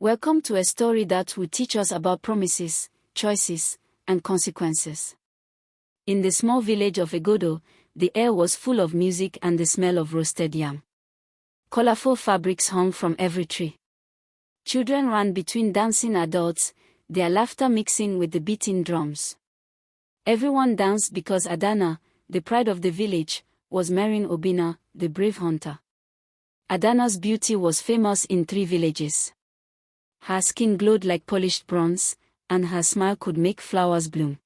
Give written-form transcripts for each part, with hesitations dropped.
Welcome to a story that will teach us about promises, choices, and consequences. In the small village of Igodo, the air was full of music and the smell of roasted yam. Colorful fabrics hung from every tree. Children ran between dancing adults, their laughter mixing with the beating drums. Everyone danced because Adanna, the pride of the village, was marrying Obinna, the brave hunter. Adanna's beauty was famous in 3 villages. Her skin glowed like polished bronze, and her smile could make flowers bloom.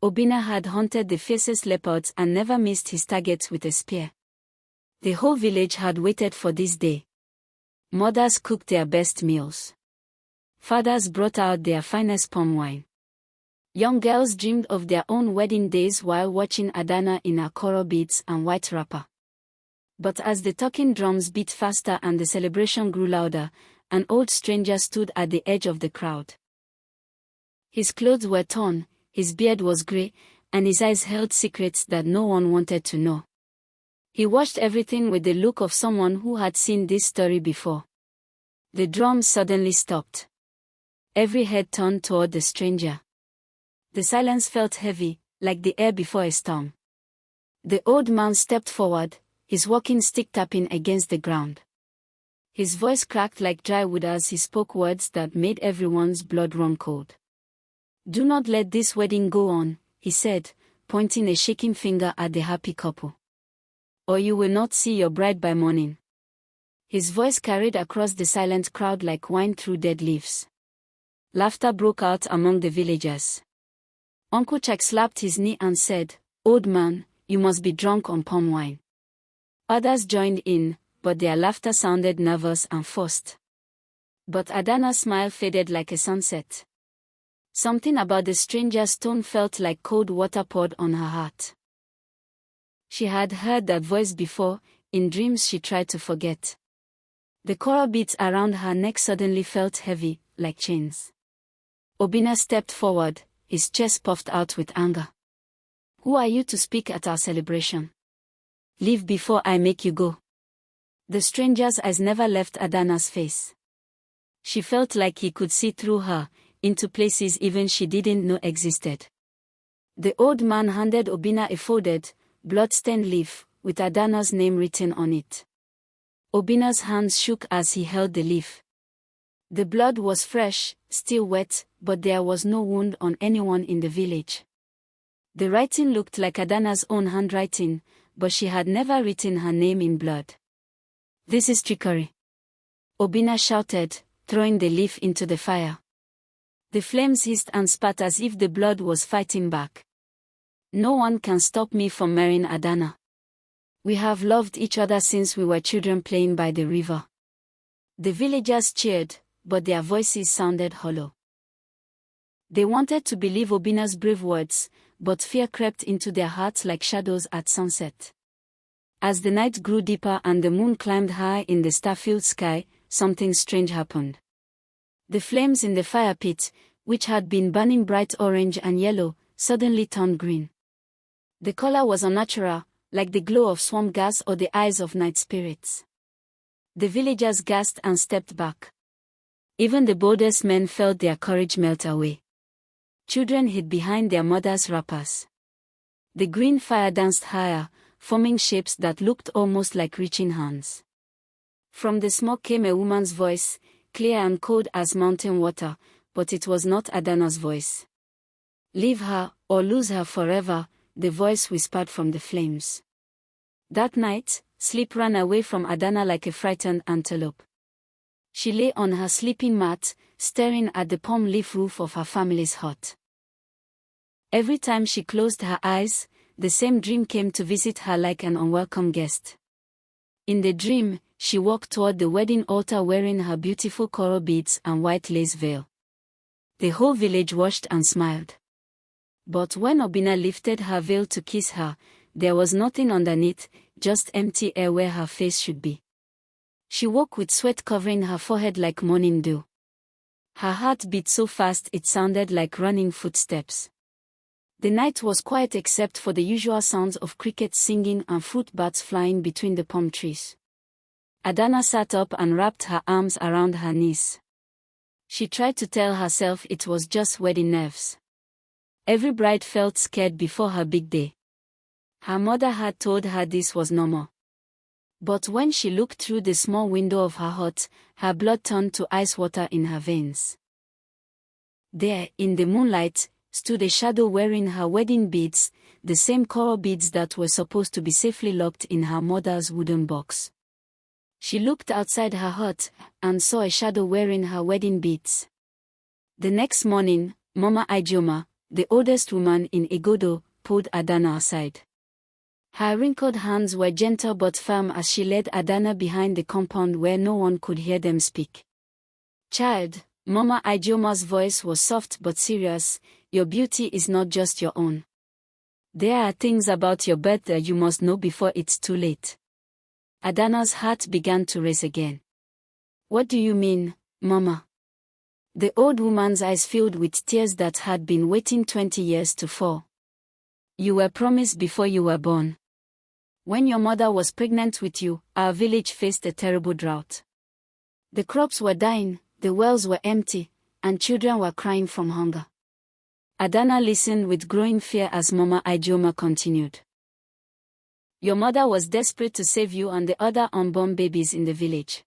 Obinna had hunted the fiercest leopards and never missed his targets with a spear. The whole village had waited for this day. Mothers cooked their best meals. Fathers brought out their finest palm wine. Young girls dreamed of their own wedding days while watching Adanna in her coral beads and white wrapper. But as the talking drums beat faster and the celebration grew louder, an old stranger stood at the edge of the crowd. His clothes were torn, his beard was grey, and his eyes held secrets that no one wanted to know. He watched everything with the look of someone who had seen this story before. The drums suddenly stopped. Every head turned toward the stranger. The silence felt heavy, like the air before a storm. The old man stepped forward, his walking stick tapping against the ground. His voice cracked like dry wood as he spoke words that made everyone's blood run cold. "Do not let this wedding go on," he said, pointing a shaking finger at the happy couple. "Or you will not see your bride by morning." His voice carried across the silent crowd like wine through dead leaves. Laughter broke out among the villagers. Uncle Chak slapped his knee and said, "Old man, you must be drunk on palm wine." Others joined in, but their laughter sounded nervous and forced. But Adanna's smile faded like a sunset. Something about the stranger's tone felt like cold water poured on her heart. She had heard that voice before, in dreams she tried to forget. The coral beads around her neck suddenly felt heavy, like chains. Obinna stepped forward, his chest puffed out with anger. "Who are you to speak at our celebration? Leave before I make you go." The stranger's eyes never left Adanna's face. She felt like he could see through her, into places even she didn't know existed. The old man handed Obinna a folded, bloodstained leaf, with Adanna's name written on it. Obinna's hands shook as he held the leaf. The blood was fresh, still wet, but there was no wound on anyone in the village. The writing looked like Adanna's own handwriting, but she had never written her name in blood. "This is trickery," Obinna shouted, throwing the leaf into the fire. The flames hissed and spat as if the blood was fighting back. "No one can stop me from marrying Adanna. We have loved each other since we were children playing by the river." The villagers cheered, but their voices sounded hollow. They wanted to believe Obinna's brave words, but fear crept into their hearts like shadows at sunset. As the night grew deeper and the moon climbed high in the star-filled sky, something strange happened. The flames in the fire pit, which had been burning bright orange and yellow, suddenly turned green. The color was unnatural, like the glow of swamp gas or the eyes of night spirits. The villagers gasped and stepped back. Even the boldest men felt their courage melt away. Children hid behind their mothers' wrappers. The green fire danced higher, forming shapes that looked almost like reaching hands. From the smoke came a woman's voice, clear and cold as mountain water, but it was not Adanna's voice. "Leave her, or lose her forever," the voice whispered from the flames. That night, sleep ran away from Adanna like a frightened antelope. She lay on her sleeping mat, staring at the palm leaf roof of her family's hut. Every time she closed her eyes, the same dream came to visit her like an unwelcome guest. In the dream, she walked toward the wedding altar wearing her beautiful coral beads and white lace veil. The whole village watched and smiled. But when Obinna lifted her veil to kiss her, there was nothing underneath, just empty air where her face should be. She woke with sweat covering her forehead like morning dew. Her heart beat so fast it sounded like running footsteps. The night was quiet except for the usual sounds of crickets singing and fruit bats flying between the palm trees. Adanna sat up and wrapped her arms around her knees. She tried to tell herself it was just wedding nerves. Every bride felt scared before her big day. Her mother had told her this was normal. But when she looked through the small window of her hut, her blood turned to ice water in her veins. There, in the moonlight, stood a shadow wearing her wedding beads, the same coral beads that were supposed to be safely locked in her mother's wooden box. She looked outside her hut and saw a shadow wearing her wedding beads. The next morning, Mama Ijeoma, the oldest woman in Igodo, pulled Adanna aside. Her wrinkled hands were gentle but firm as she led Adanna behind the compound where no one could hear them speak. "Child," Mama Ijeoma's voice was soft but serious, "your beauty is not just your own. There are things about your birth that you must know before it's too late." Adanna's heart began to race again. "What do you mean, Mama?" The old woman's eyes filled with tears that had been waiting 20 years to fall. "You were promised before you were born. When your mother was pregnant with you, our village faced a terrible drought. The crops were dying, the wells were empty, and children were crying from hunger." Adanna listened with growing fear as Mama Ijeoma continued. "Your mother was desperate to save you and the other unborn babies in the village.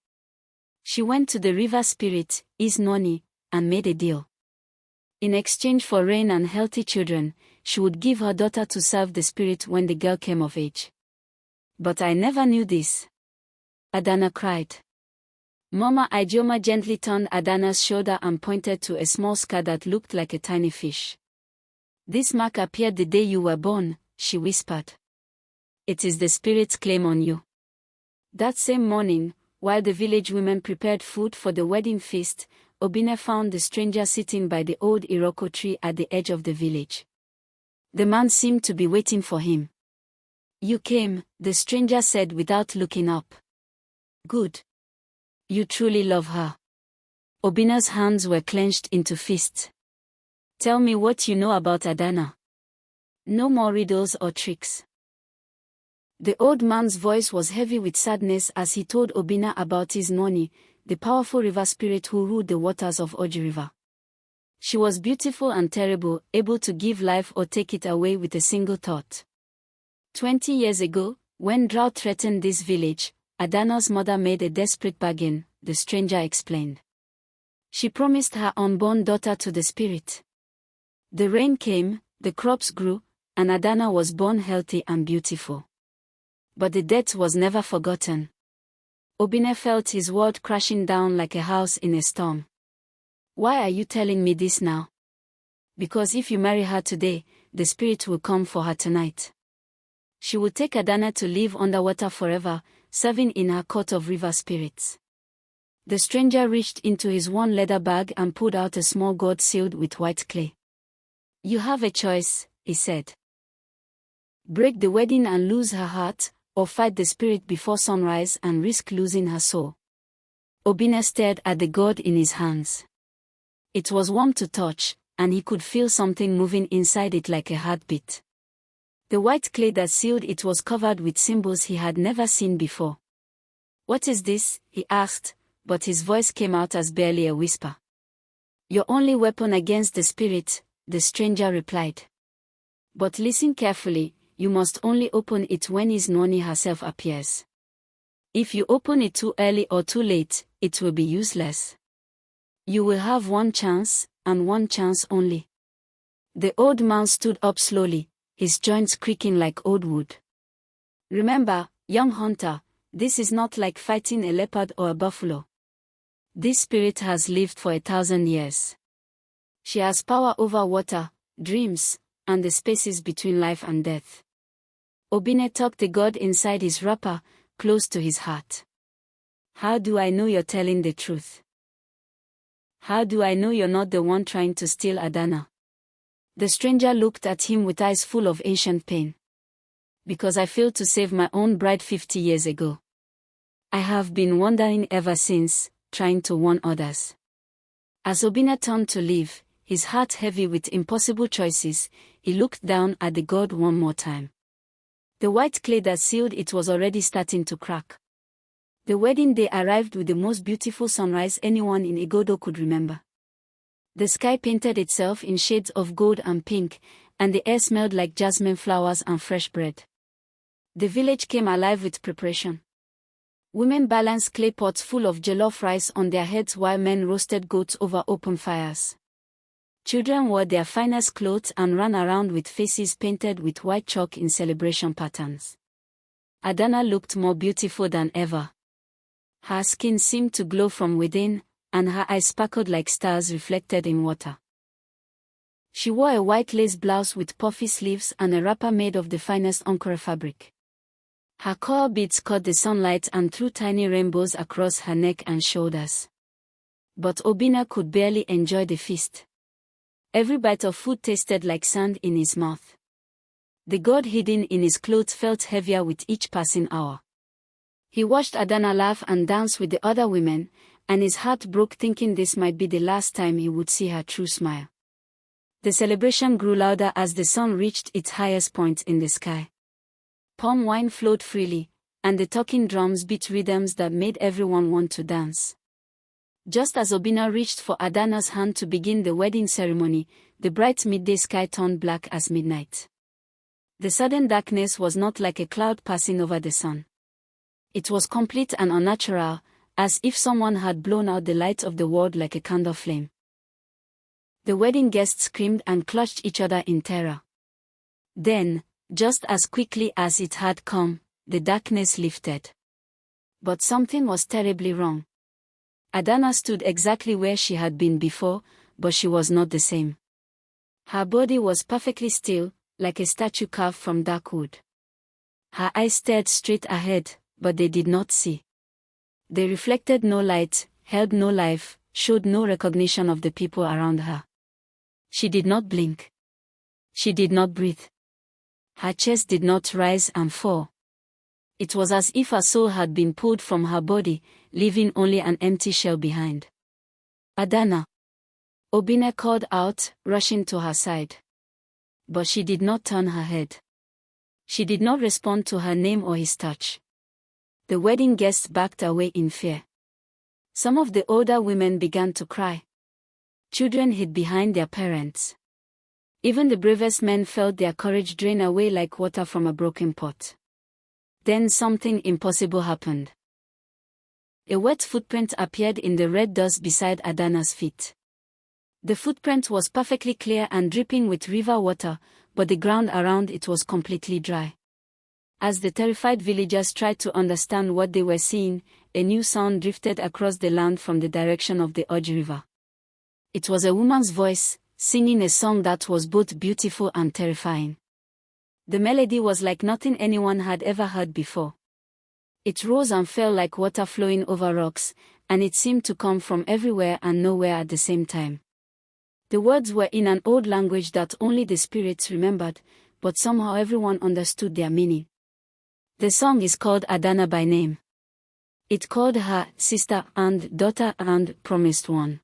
She went to the river spirit, Isnoni, and made a deal. In exchange for rain and healthy children, she would give her daughter to serve the spirit when the girl came of age. But I never knew this," Adanna cried. Mama Ijeoma gently turned Adanna's shoulder and pointed to a small scar that looked like a tiny fish. "This mark appeared the day you were born," she whispered. "It is the spirit's claim on you." That same morning, while the village women prepared food for the wedding feast, Obinna found the stranger sitting by the old Iroko tree at the edge of the village. The man seemed to be waiting for him. "You came," the stranger said without looking up. "Good. You truly love her." Obinna's hands were clenched into fists. "Tell me what you know about Adanna. No more riddles or tricks." The old man's voice was heavy with sadness as he told Obinna about Isnoni, the powerful river spirit who ruled the waters of Oji River. She was beautiful and terrible, able to give life or take it away with a single thought. 20 years ago, when drought threatened this village, Adanna's mother made a desperate bargain, the stranger explained. She promised her unborn daughter to the spirit. The rain came, the crops grew, and Adanna was born healthy and beautiful. But the debt was never forgotten. Obinna felt his world crashing down like a house in a storm. "Why are you telling me this now?" "Because if you marry her today, the spirit will come for her tonight. She will take Adanna to live underwater forever, serving in her court of river spirits." The stranger reached into his worn leather bag and pulled out a small gourd sealed with white clay. "You have a choice," he said. "Break the wedding and lose her heart, or fight the spirit before sunrise and risk losing her soul." Obinna stared at the gourd in his hands. It was warm to touch, and he could feel something moving inside it like a heartbeat. The white clay that sealed it was covered with symbols he had never seen before. "What is this?" he asked, but his voice came out as barely a whisper. "Your only weapon against the spirit," the stranger replied. "But listen carefully, you must only open it when Isnoni herself appears. If you open it too early or too late, it will be useless. You will have one chance, and one chance only." The old man stood up slowly, his joints creaking like old wood. "Remember, young hunter, this is not like fighting a leopard or a buffalo. This spirit has lived for 1,000 years. She has power over water, dreams, and the spaces between life and death." Obinna tucked the gourd inside his wrapper, close to his heart. "How do I know you're telling the truth? How do I know you're not the one trying to steal Adanna?" The stranger looked at him with eyes full of ancient pain. "Because I failed to save my own bride 50 years ago. I have been wandering ever since, trying to warn others." As Obinna turned to leave, his heart heavy with impossible choices, he looked down at the gourd one more time. The white clay that sealed it was already starting to crack. The wedding day arrived with the most beautiful sunrise anyone in Igodo could remember. The sky painted itself in shades of gold and pink, and the air smelled like jasmine flowers and fresh bread. The village came alive with preparation. Women balanced clay pots full of jollof rice on their heads while men roasted goats over open fires. Children wore their finest clothes and ran around with faces painted with white chalk in celebration patterns. Adanna looked more beautiful than ever. Her skin seemed to glow from within, and her eyes sparkled like stars reflected in water. She wore a white lace blouse with puffy sleeves and a wrapper made of the finest Ankara fabric. Her coral beads caught the sunlight and threw tiny rainbows across her neck and shoulders. But Obinna could barely enjoy the feast. Every bite of food tasted like sand in his mouth. The god hidden in his clothes felt heavier with each passing hour. He watched Adanna laugh and dance with the other women, and his heart broke thinking this might be the last time he would see her true smile. The celebration grew louder as the sun reached its highest point in the sky. Palm wine flowed freely, and the talking drums beat rhythms that made everyone want to dance. Just as Obinna reached for Adanna's hand to begin the wedding ceremony, the bright midday sky turned black as midnight. The sudden darkness was not like a cloud passing over the sun. It was complete and unnatural, as if someone had blown out the light of the world like a candle flame. The wedding guests screamed and clutched each other in terror. Then, just as quickly as it had come, the darkness lifted. But something was terribly wrong. Adanna stood exactly where she had been before, but she was not the same. Her body was perfectly still, like a statue carved from dark wood. Her eyes stared straight ahead, but they did not see. They reflected no light, held no life, showed no recognition of the people around her. She did not blink. She did not breathe. Her chest did not rise and fall. It was as if her soul had been pulled from her body, leaving only an empty shell behind. Adanna! Obinna called out, rushing to her side. But she did not turn her head. She did not respond to her name or his touch. The wedding guests backed away in fear. Some of the older women began to cry. Children hid behind their parents. Even the bravest men felt their courage drain away like water from a broken pot. Then something impossible happened. A wet footprint appeared in the red dust beside Adanna's feet. The footprint was perfectly clear and dripping with river water, but the ground around it was completely dry. As the terrified villagers tried to understand what they were seeing, a new sound drifted across the land from the direction of the Oge River. It was a woman's voice, singing a song that was both beautiful and terrifying. The melody was like nothing anyone had ever heard before. It rose and fell like water flowing over rocks, and it seemed to come from everywhere and nowhere at the same time. The words were in an old language that only the spirits remembered, but somehow everyone understood their meaning. The song is called Adanna by name. It called her sister and daughter and promised one.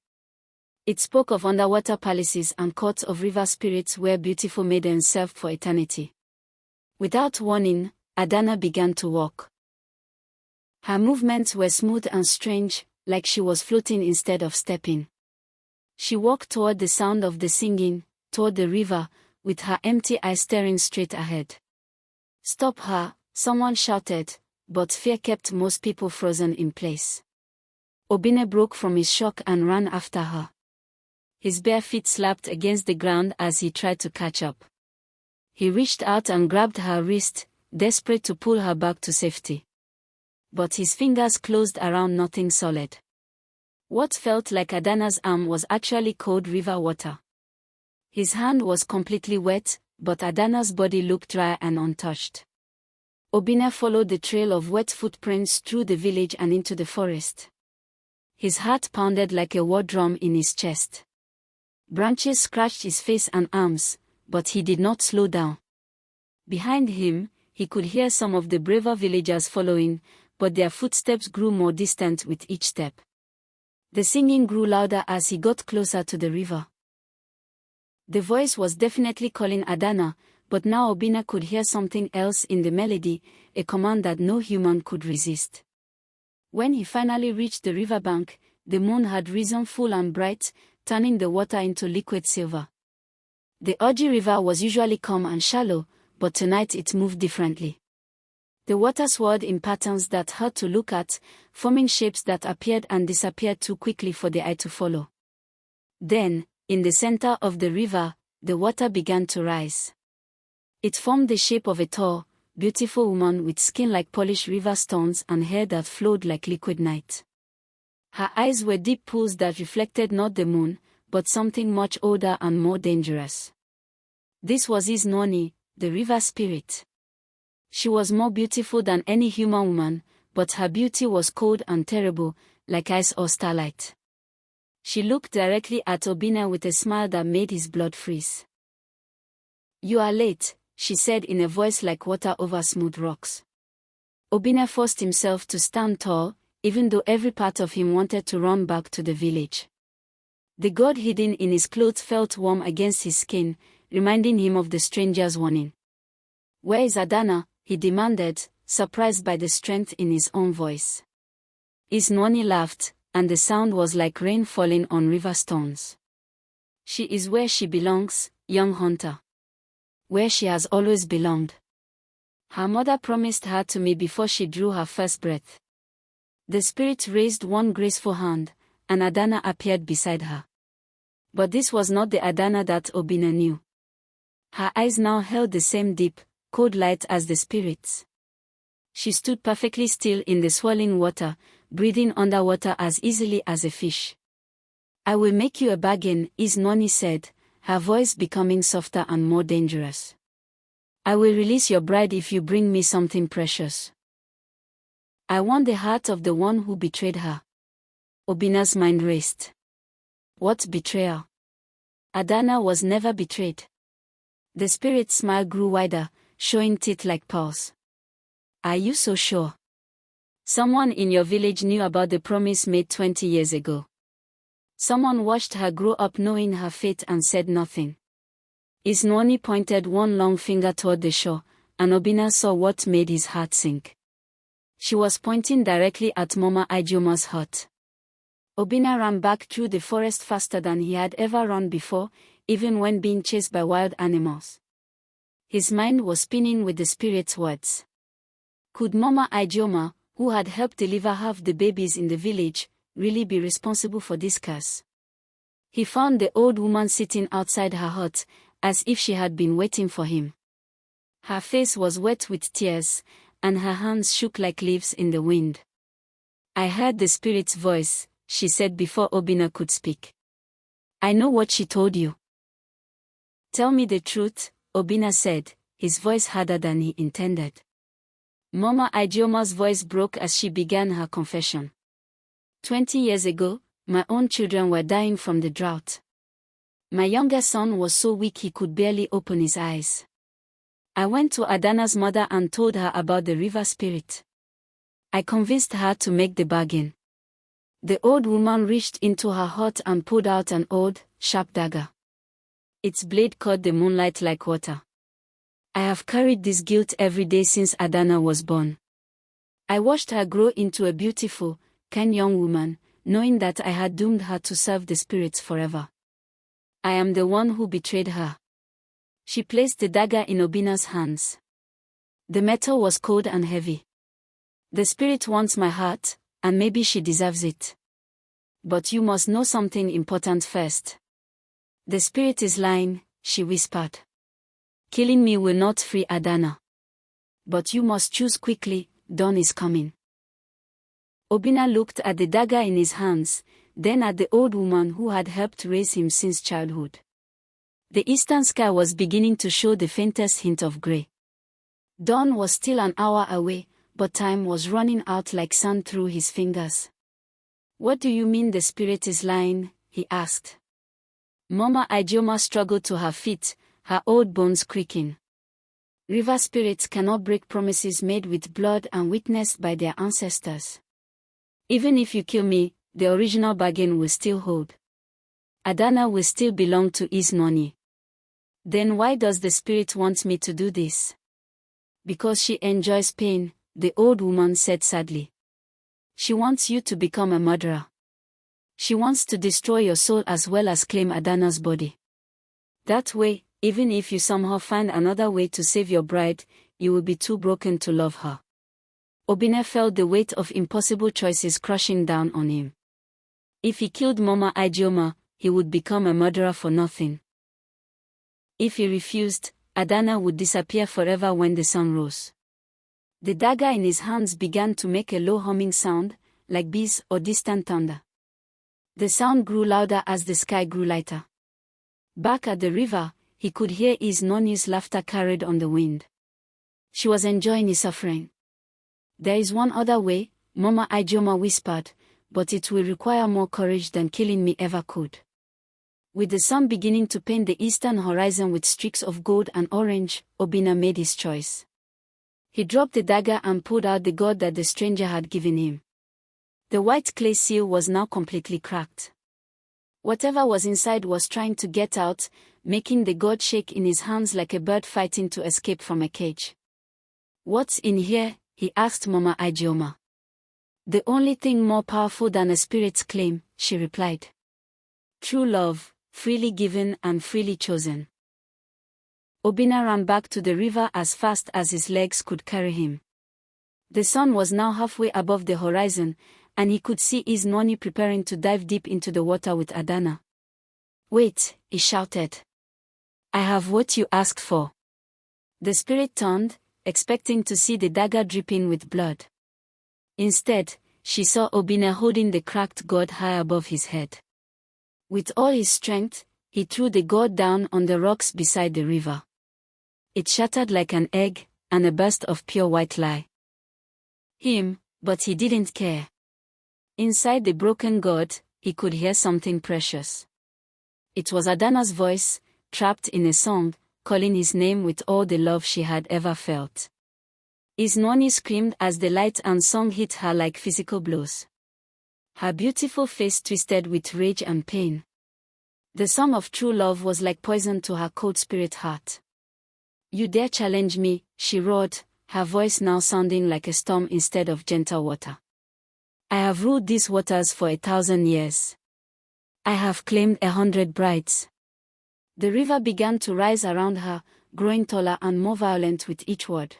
It spoke of underwater palaces and courts of river spirits where beautiful maidens served for eternity. Without warning, Adanna began to walk. Her movements were smooth and strange, like she was floating instead of stepping. She walked toward the sound of the singing, toward the river, with her empty eyes staring straight ahead. "Stop her," someone shouted, but fear kept most people frozen in place. Obinna broke from his shock and ran after her. His bare feet slapped against the ground as he tried to catch up. He reached out and grabbed her wrist, desperate to pull her back to safety. But his fingers closed around nothing solid. What felt like Adanna's arm was actually cold river water. His hand was completely wet, but Adanna's body looked dry and untouched. Obinna followed the trail of wet footprints through the village and into the forest. His heart pounded like a war drum in his chest. Branches scratched his face and arms, but he did not slow down. Behind him, he could hear some of the braver villagers following, but their footsteps grew more distant with each step. The singing grew louder as he got closer to the river. The voice was definitely calling Adanna, but now Obinna could hear something else in the melody, a command that no human could resist. When he finally reached the riverbank, the moon had risen full and bright, turning the water into liquid silver. The Oji River was usually calm and shallow, but tonight it moved differently. The water swirled in patterns that hurt to look at, forming shapes that appeared and disappeared too quickly for the eye to follow. Then, in the center of the river, the water began to rise. It formed the shape of a tall, beautiful woman with skin like polished river stones and hair that flowed like liquid night. Her eyes were deep pools that reflected not the moon, but something much older and more dangerous. This was Iznoni, the river spirit. She was more beautiful than any human woman, but her beauty was cold and terrible, like ice or starlight. She looked directly at Obinna with a smile that made his blood freeze. "You are late," she said in a voice like water over smooth rocks. Obinna forced himself to stand tall, even though every part of him wanted to run back to the village. The god hidden in his clothes felt warm against his skin, reminding him of the stranger's warning. "Where is Adanna?" he demanded, surprised by the strength in his own voice. Iznoni laughed, and the sound was like rain falling on river stones. "She is where she belongs, young hunter. Where she has always belonged. Her mother promised her to me before she drew her first breath." The spirit raised one graceful hand, and Adanna appeared beside her. But this was not the Adanna that Obinna knew. Her eyes now held the same deep, cold light as the spirit's. She stood perfectly still in the swirling water, breathing underwater as easily as a fish. "I will make you a bargain," Iznoni said, her voice becoming softer and more dangerous. "I will release your bride if you bring me something precious." "I want the heart of the one who betrayed her." Obinna's mind raced. What betrayal? Adanna was never betrayed. The spirit's smile grew wider, showing teeth like pearls. "Are you so sure? Someone in your village knew about the promise made 20 years ago. Someone watched her grow up knowing her fate and said nothing." Iznoni pointed one long finger toward the shore, and Obinna saw what made his heart sink. She was pointing directly at Mama Idioma's hut. Obinna ran back through the forest faster than he had ever run before, even when being chased by wild animals. His mind was spinning with the spirit's words. Could Mama Idioma, who had helped deliver half the babies in the village, really be responsible for this curse? He found the old woman sitting outside her hut, as if she had been waiting for him. Her face was wet with tears, and her hands shook like leaves in the wind. "I heard the spirit's voice," she said before Obinna could speak. "I know what she told you." "Tell me the truth," Obinna said, his voice harder than he intended. Mama Idioma's voice broke as she began her confession. 20 years ago, my own children were dying from the drought. My younger son was so weak he could barely open his eyes. I went to Adanna's mother and told her about the river spirit. I convinced her to make the bargain. The old woman reached into her hut and pulled out an old, sharp dagger. Its blade caught the moonlight like water. I have carried this guilt every day since Adanna was born. I watched her grow into a beautiful, kind young woman, knowing that I had doomed her to serve the spirits forever. I am the one who betrayed her. She placed the dagger in Obinna's hands. The metal was cold and heavy. The spirit wants my heart, and maybe she deserves it. But you must know something important first. The spirit is lying, she whispered. Killing me will not free Adanna. But you must choose quickly, dawn is coming. Obinna looked at the dagger in his hands, then at the old woman who had helped raise him since childhood. The eastern sky was beginning to show the faintest hint of grey. Dawn was still an hour away, but time was running out like sand through his fingers. What do you mean the spirit is lying? He asked. Mama Idioma struggled to her feet, her old bones creaking. River spirits cannot break promises made with blood and witnessed by their ancestors. Even if you kill me, the original bargain will still hold. Adanna will still belong to Iznoni. Then why does the spirit want me to do this? Because she enjoys pain, the old woman said sadly. She wants you to become a murderer. She wants to destroy your soul as well as claim Adanna's body. That way, even if you somehow find another way to save your bride, you will be too broken to love her. Obinna felt the weight of impossible choices crushing down on him. If he killed Mama Ijeoma, he would become a murderer for nothing. If he refused, Adanna would disappear forever when the sun rose. The dagger in his hands began to make a low humming sound, like bees or distant thunder. The sound grew louder as the sky grew lighter. Back at the river, he could hear his nonny's laughter carried on the wind. She was enjoying his suffering. There is one other way, Mama Ijeoma whispered, but it will require more courage than killing me ever could. With the sun beginning to paint the eastern horizon with streaks of gold and orange, Obinna made his choice. He dropped the dagger and pulled out the god that the stranger had given him. The white clay seal was now completely cracked. Whatever was inside was trying to get out, making the god shake in his hands like a bird fighting to escape from a cage. "What's in here?" he asked Mama Ijeoma. "The only thing more powerful than a spirit's claim," she replied. "True love, freely given and freely chosen." Obinna ran back to the river as fast as his legs could carry him. The sun was now halfway above the horizon, and he could see his nonny preparing to dive deep into the water with Adanna. "Wait," he shouted. "I have what you asked for." The spirit turned, expecting to see the dagger dripping with blood. Instead, she saw Obinna holding the cracked god high above his head. With all his strength, he threw the god down on the rocks beside the river. It shattered like an egg, and a burst of pure white light. But he didn't care. Inside the broken god, he could hear something precious. It was Adanna's voice, trapped in a song, calling his name with all the love she had ever felt. His nonny screamed as the light and song hit her like physical blows. Her beautiful face twisted with rage and pain. The song of true love was like poison to her cold spirit heart. "You dare challenge me," she roared, her voice now sounding like a storm instead of gentle water. "I have ruled these waters for 1,000 years. I have claimed 100 brides." The river began to rise around her, growing taller and more violent with each word.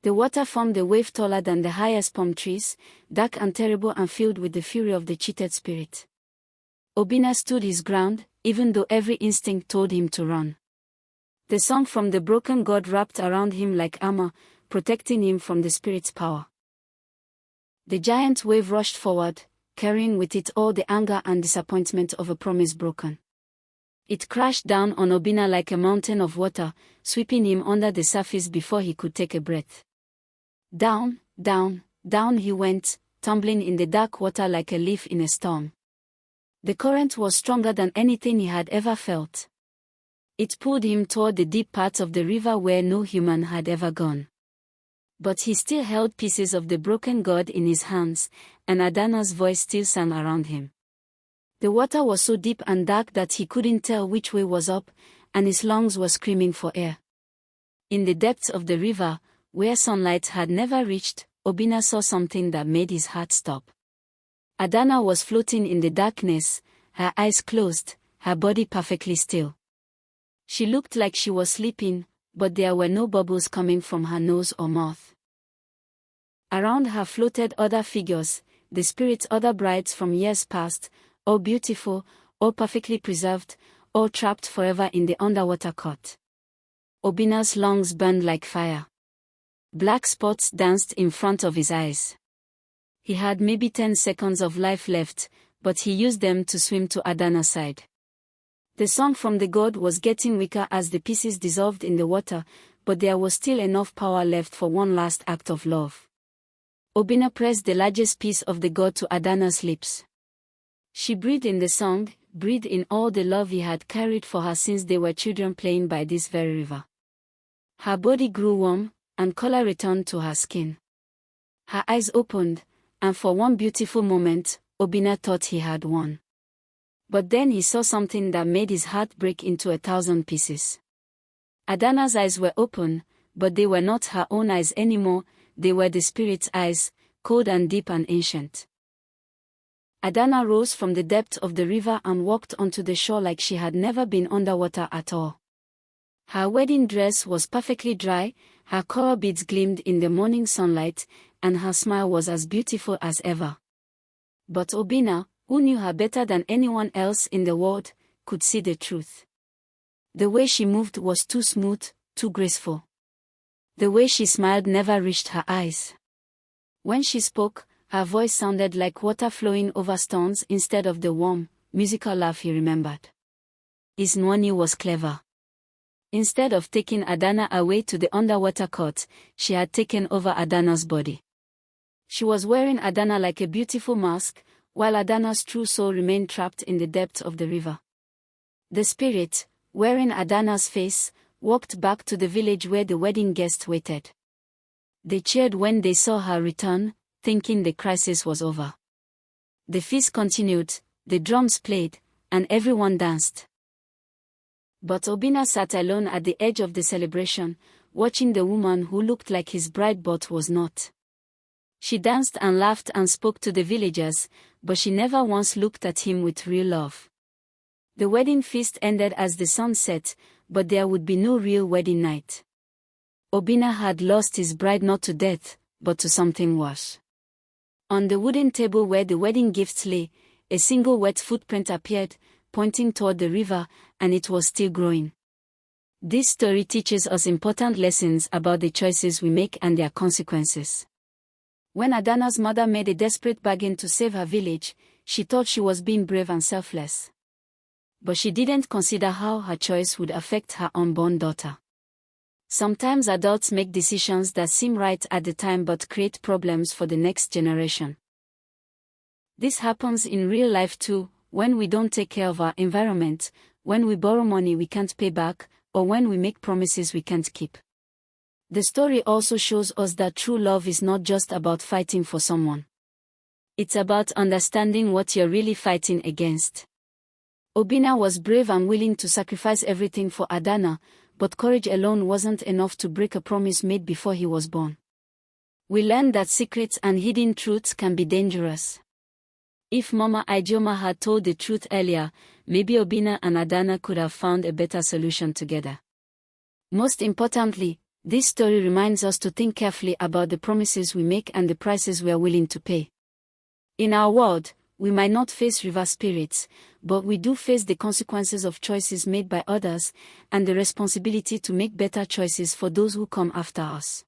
The water formed a wave taller than the highest palm trees, dark and terrible and filled with the fury of the cheated spirit. Obinna stood his ground, even though every instinct told him to run. The song from the broken god wrapped around him like armor, protecting him from the spirit's power. The giant wave rushed forward, carrying with it all the anger and disappointment of a promise broken. It crashed down on Obinna like a mountain of water, sweeping him under the surface before he could take a breath. Down, down, down he went, tumbling in the dark water like a leaf in a storm. The current was stronger than anything he had ever felt. It pulled him toward the deep parts of the river where no human had ever gone. But he still held pieces of the broken god in his hands, and Adanna's voice still sang around him. The water was so deep and dark that he couldn't tell which way was up, and his lungs were screaming for air. In the depths of the river, where sunlight had never reached, Obinna saw something that made his heart stop. Adanna was floating in the darkness, her eyes closed, her body perfectly still. She looked like she was sleeping, but there were no bubbles coming from her nose or mouth. Around her floated other figures, the spirits' other brides from years past, all beautiful, all perfectly preserved, all trapped forever in the underwater court. Obinna's lungs burned like fire. Black spots danced in front of his eyes. He had maybe 10 seconds of life left, but he used them to swim to Adanna's side. The song from the god was getting weaker as the pieces dissolved in the water, but there was still enough power left for one last act of love. Obinna pressed the largest piece of the god to Adanna's lips. She breathed in the song, breathed in all the love he had carried for her since they were children playing by this very river. Her body grew warm, and color returned to her skin. Her eyes opened, and for one beautiful moment, Obinna thought he had won. But then he saw something that made his heart break into 1,000 pieces. Adanna's eyes were open, but they were not her own eyes anymore, they were the spirit's eyes, cold and deep and ancient. Adanna rose from the depth of the river and walked onto the shore like she had never been underwater at all. Her wedding dress was perfectly dry, her coral beads gleamed in the morning sunlight, and her smile was as beautiful as ever. But Obinna, who knew her better than anyone else in the world, could see the truth. The way she moved was too smooth, too graceful. The way she smiled never reached her eyes. When she spoke, her voice sounded like water flowing over stones instead of the warm, musical laugh he remembered. His Nwani was clever. Instead of taking Adanna away to the underwater court, she had taken over Adanna's body. She was wearing Adanna like a beautiful mask, while Adanna's true soul remained trapped in the depths of the river. The spirit, wearing Adanna's face, walked back to the village where the wedding guests waited. They cheered when they saw her return, thinking the crisis was over. The feast continued, the drums played, and everyone danced. But Obinna sat alone at the edge of the celebration, watching the woman who looked like his bride but was not. She danced and laughed and spoke to the villagers, but she never once looked at him with real love. The wedding feast ended as the sun set, but there would be no real wedding night. Obinna had lost his bride not to death, but to something worse. On the wooden table where the wedding gifts lay, a single wet footprint appeared, pointing toward the river, and it was still growing. This story teaches us important lessons about the choices we make and their consequences. When Adanna's mother made a desperate bargain to save her village, she thought she was being brave and selfless. But she didn't consider how her choice would affect her unborn daughter. Sometimes adults make decisions that seem right at the time but create problems for the next generation. This happens in real life too, when we don't take care of our environment, when we borrow money we can't pay back, or when we make promises we can't keep. The story also shows us that true love is not just about fighting for someone. It's about understanding what you're really fighting against. Obinna was brave and willing to sacrifice everything for Adanna, but courage alone wasn't enough to break a promise made before he was born. We learned that secrets and hidden truths can be dangerous. If Mama Ijeoma had told the truth earlier, maybe Obinna and Adanna could have found a better solution together. Most importantly, this story reminds us to think carefully about the promises we make and the prices we are willing to pay. In our world, we might not face river spirits, but we do face the consequences of choices made by others, and the responsibility to make better choices for those who come after us.